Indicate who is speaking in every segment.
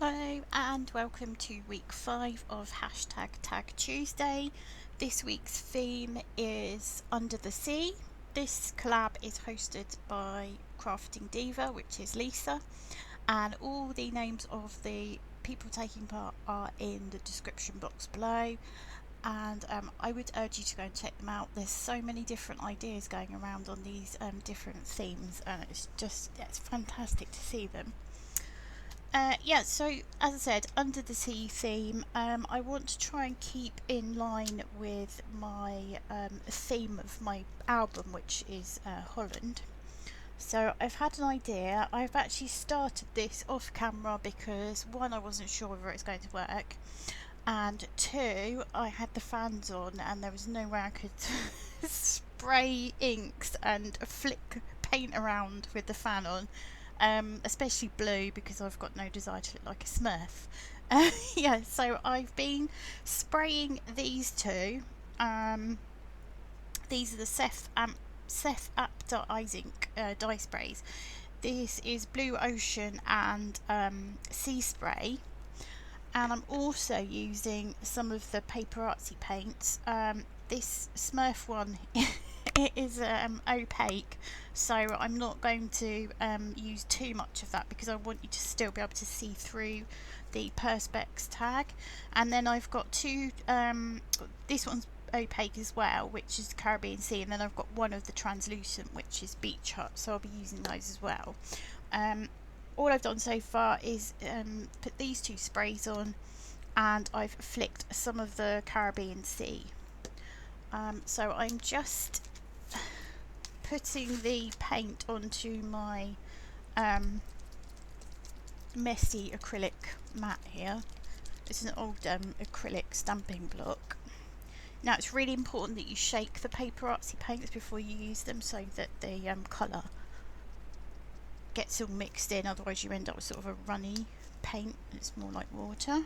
Speaker 1: Hello and welcome to week 5 of Hashtag Tag Tuesday. This week's theme is Under the Sea. This collab is hosted by Crafting Diva, which is Lisa, and all the names of the people taking part are in the description box below. And I would urge you to go and check them out. There's so many different ideas going around on these different themes, and it's fantastic to see them. So as I said, Under the Sea theme, I want to try and keep in line with my theme of my album, which is Holland. So I've had an idea. I've actually started this off camera because one, I wasn't sure whether it's going to work, and two, I had the fans on and there was no way I could spray inks and flick paint around with the fan on. Especially blue because I've got no desire to look like a smurf. So I've been spraying these two. These are the Seth Apter Eyes Ink dye sprays. This is Blue Ocean and Sea Spray. And I'm also using some of the Paper Artsy paints. This Smurf one it is opaque, so I'm not going to use too much of that because I want you to still be able to see through the Perspex tag. And then I've got two, this one's opaque as well, which is Caribbean Sea, and then I've got one of the translucent, which is Beach Hut, so I'll be using those as well. All I've done so far is put these two sprays on, and I've flicked some of the Caribbean Sea. So I'm just putting the paint onto my messy acrylic mat here. It's an old acrylic stamping block. Now it's really important that you shake the Paper Artsy paints before you use them so that the colour gets all mixed in, otherwise you end up with sort of a runny paint. It's more like water.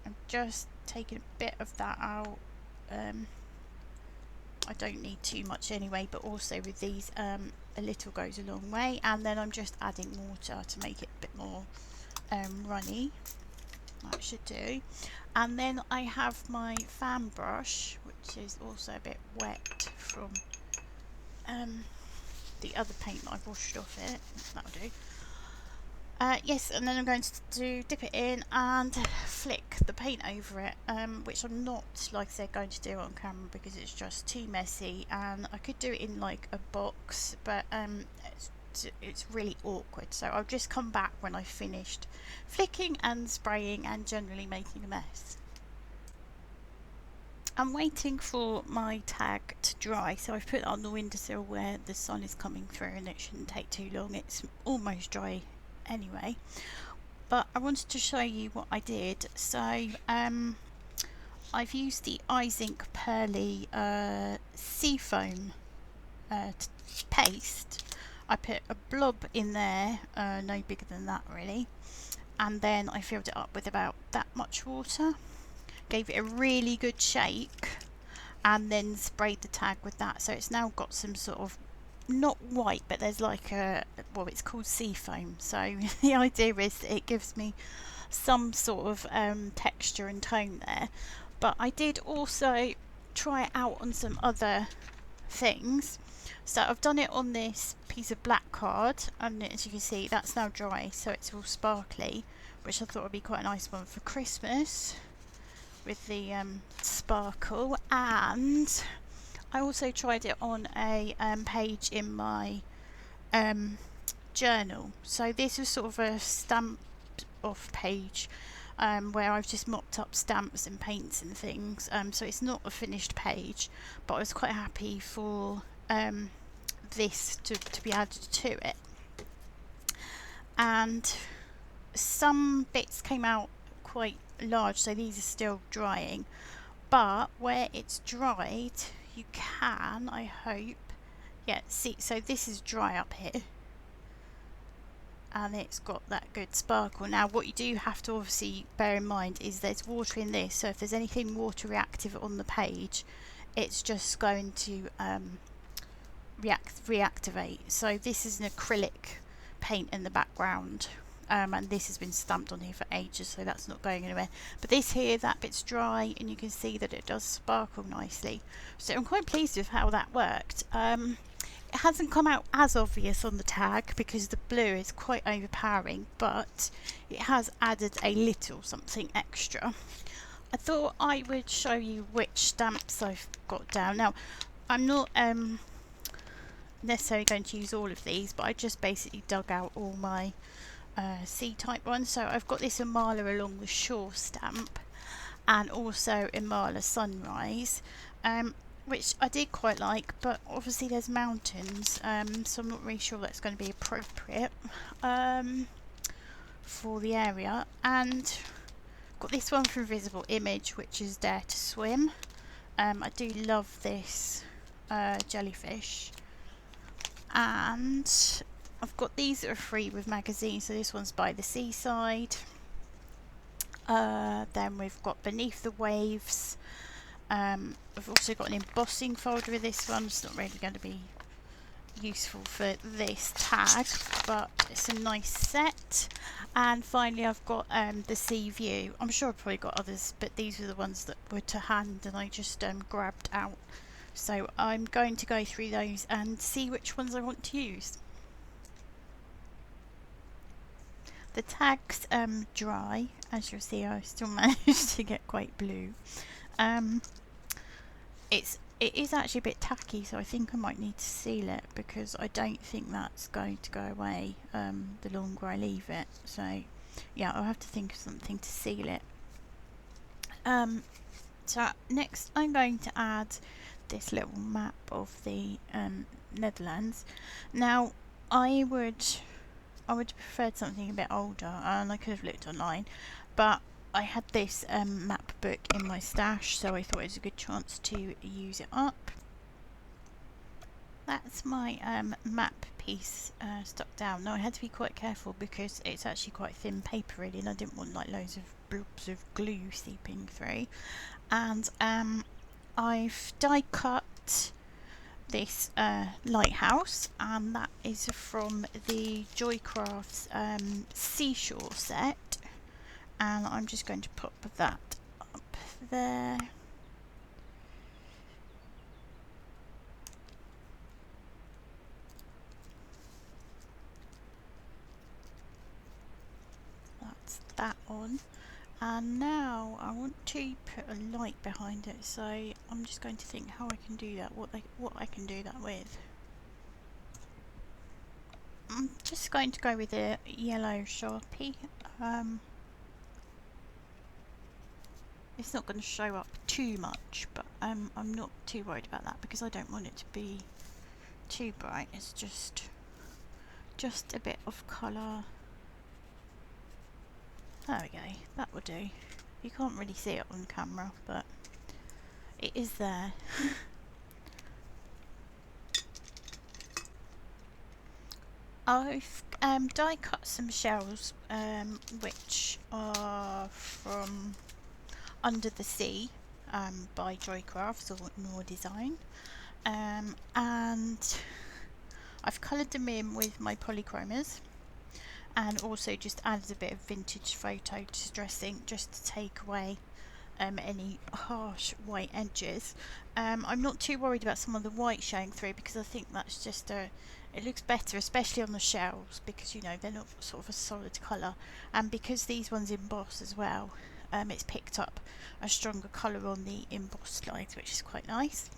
Speaker 1: I'm just taking a bit of that out. I don't need too much anyway, but also with these a little goes a long way. And then I'm just adding water to make it a bit more runny. That should do. And then I have my fan brush, which is also a bit wet from the other paint that I've washed off it. That'll do. Yes, and then I'm going to dip it in and flick the paint over it, which I'm not, like I said, going to do on camera because it's just too messy, and I could do it in like a box, but it's really awkward, so I'll just come back when I've finished flicking and spraying and generally making a mess. I'm waiting for my tag to dry, so I've put it on the windowsill where the sun is coming through, and it shouldn't take too long. It's almost dry anyway, but I wanted to show you what I did. So I've used the Eyes Ink Pearly Seafoam paste. I put a blob in there, no bigger than that really, and then I filled it up with about that much water, gave it a really good shake, and then sprayed the tag with that. So it's now got some sort of, not white, but there's like it's called seafoam. So the idea is that it gives me some sort of texture and tone there. But I did also try it out on some other things. So I've done it on this piece of black card, and as you can see, that's now dry, so it's all sparkly, which I thought would be quite a nice one for Christmas with the sparkle. And I also tried it on a page in my journal. So this is sort of a stamp off page where I've just mopped up stamps and paints and things. So it's not a finished page, but I was quite happy for this to be added to it. And some bits came out quite large, so these are still drying, but where it's dried you can, I hope, see, so this is dry up here and it's got that good sparkle. Now what you do have to obviously bear in mind is there's water in this, so if there's anything water reactive on the page, it's just going to reactivate. So this is an acrylic paint in the background, and this has been stamped on here for ages, so that's not going anywhere. But this here, that bit's dry, and you can see that it does sparkle nicely. So I'm quite pleased with how that worked. It hasn't come out as obvious on the tag because the blue is quite overpowering, but it has added a little something extra. I thought I would show you which stamps I've got down. Now, I'm not necessarily going to use all of these, but I just basically dug out all my C-type ones. So I've got this Imala along the shore stamp, and also Imala Sunrise, which I did quite like, but obviously there's mountains, so I'm not really sure that's going to be appropriate for the area. And got this one from Visible Image, which is Dare to Swim. I do love this jellyfish, and I've got these that are free with magazines. So this one's By the Seaside. Then we've got Beneath the Waves. I've also got an embossing folder with this one. It's not really going to be useful for this tag, but it's a nice set. And finally I've got the Sea View. I'm sure I've probably got others, but these were the ones that were to hand and I just grabbed out. So I'm going to go through those and see which ones I want to use. The tag's dry. As you'll see, I still managed to get quite blue. It is actually a bit tacky, so I think I might need to seal it, because I don't think that's going to go away the longer I leave it. So yeah, I'll have to think of something to seal it. So next I'm going to add this little map of the Netherlands. Now I would have preferred something a bit older, and I could have looked online, but I had this map book in my stash, so I thought it was a good chance to use it up. That's my map piece stuck down. Now I had to be quite careful because it's actually quite thin paper really, and I didn't want like loads of blobs of glue seeping through. And I've die cut this lighthouse, and that is from the Joycrafts seashore set, and I'm just going to pop that up there. That's that on, and now I want to put a light behind it, so I'm just going to think how I can do that, what I can do that with. I'm just going to go with a yellow Sharpie. It's not going to show up too much, but I'm not too worried about that because I don't want it to be too bright. It's just a bit of colour. There we go, that will do. You can't really see it on camera, but it is there. I've die cut some shells which are from Under the Sea by Joycrafts or More Design, and I've coloured them in with my polychromers, and also just added a bit of vintage photo distressing just to take away any harsh white edges. I'm not too worried about some of the white showing through because I think that's just it looks better, especially on the shells, because you know they're not sort of a solid colour, and because these ones emboss as well, it's picked up a stronger colour on the embossed lines, which is quite nice.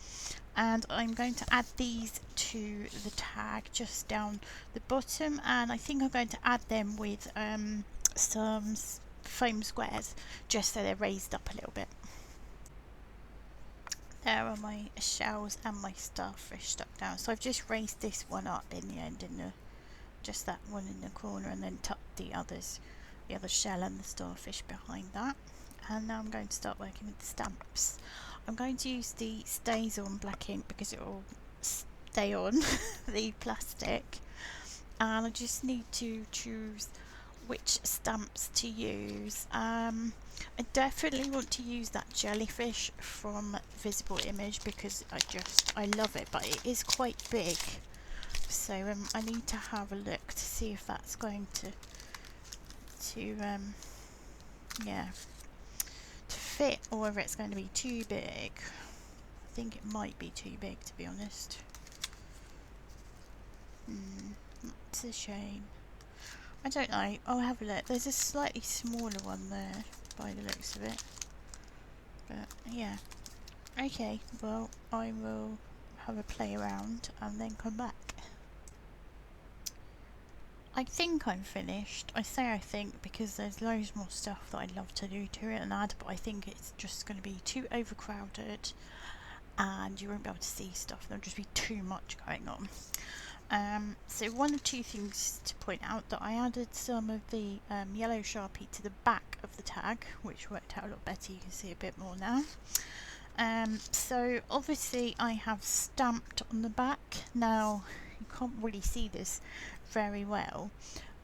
Speaker 1: And I'm going to add these to the tag just down the bottom, and I think I'm going to add them with some foam squares just so they're raised up a little bit. There are my shells and my starfish stuck down. So I've just raised this one up in the end, just that one in the corner, and then tucked the other shell and the starfish behind that. And now I'm going to start working with the stamps. I'm going to use the Stays On black ink because it will stay on the plastic, and I just need to choose which stamps to use. I definitely want to use that jellyfish from Visible Image because I love it, but it is quite big, so I need to have a look to see if that's going to to yeah, to fit, or whether it's going to be too big. I think it might be too big, to be honest. It's a shame. I don't know. I'll have a look. There's a slightly smaller one there by the looks of it. But yeah. Okay, well, I will have a play around and then come back. I think I'm finished. I say I think because there's loads more stuff that I'd love to do to it and add, but I think it's just going to be too overcrowded and you won't be able to see stuff. There'll just be too much going on. So one or two things to point out, that I added some of the yellow Sharpie to the back of the tag, which worked out a lot better. You can see a bit more now. So obviously I have stamped on the back. Now you can't really see this very well,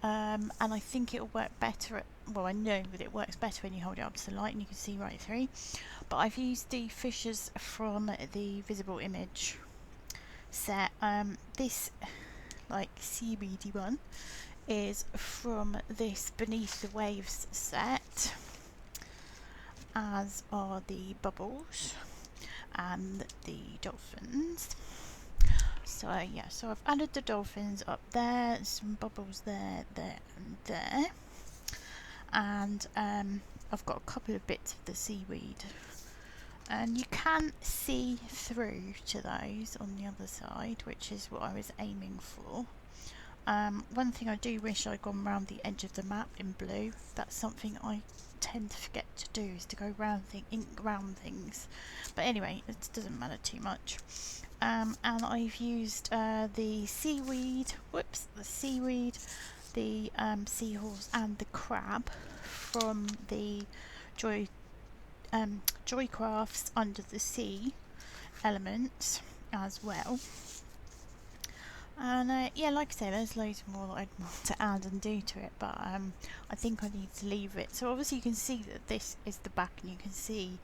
Speaker 1: and I think it'll work better well, I know that it works better when you hold it up to the light and you can see right through, but I've used the fissures from the visible image set. This like seaweedy one is from this Beneath the Waves set, as are the bubbles and the dolphins. So yeah, so I've added the dolphins up there, some bubbles there, there and there, and I've got a couple of bits of the seaweed, and you can see through to those on the other side, which is what I was aiming for. One thing I do wish I'd gone around the edge of the map in blue. That's something I tend to forget to do, is to go round ink round things, but anyway, it doesn't matter too much. And I've used the seaweed, the seahorse and the crab from the Joycrafts Under the Sea elements as well. And yeah, like I say, there's loads more that I'd want to add and do to it, but I think I need to leave it. So obviously you can see that this is the back and you can see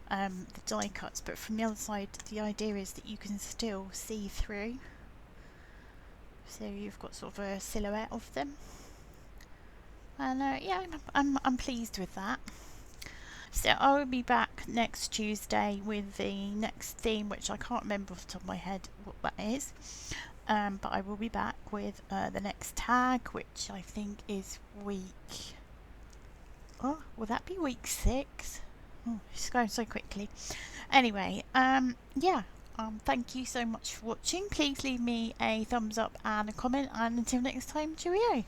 Speaker 1: the die cuts, but from the other side the idea is that you can still see through, so you've got sort of a silhouette of them, and yeah, I'm pleased with that. So I will be back next Tuesday with the next theme, which I can't remember off the top of my head what that is, but I will be back with the next tag, which I think is week, oh, will that be week 6? Oh, it's going so quickly. Anyway, yeah, thank you so much for watching. Please leave me a thumbs up and a comment, and until next time, cheerio.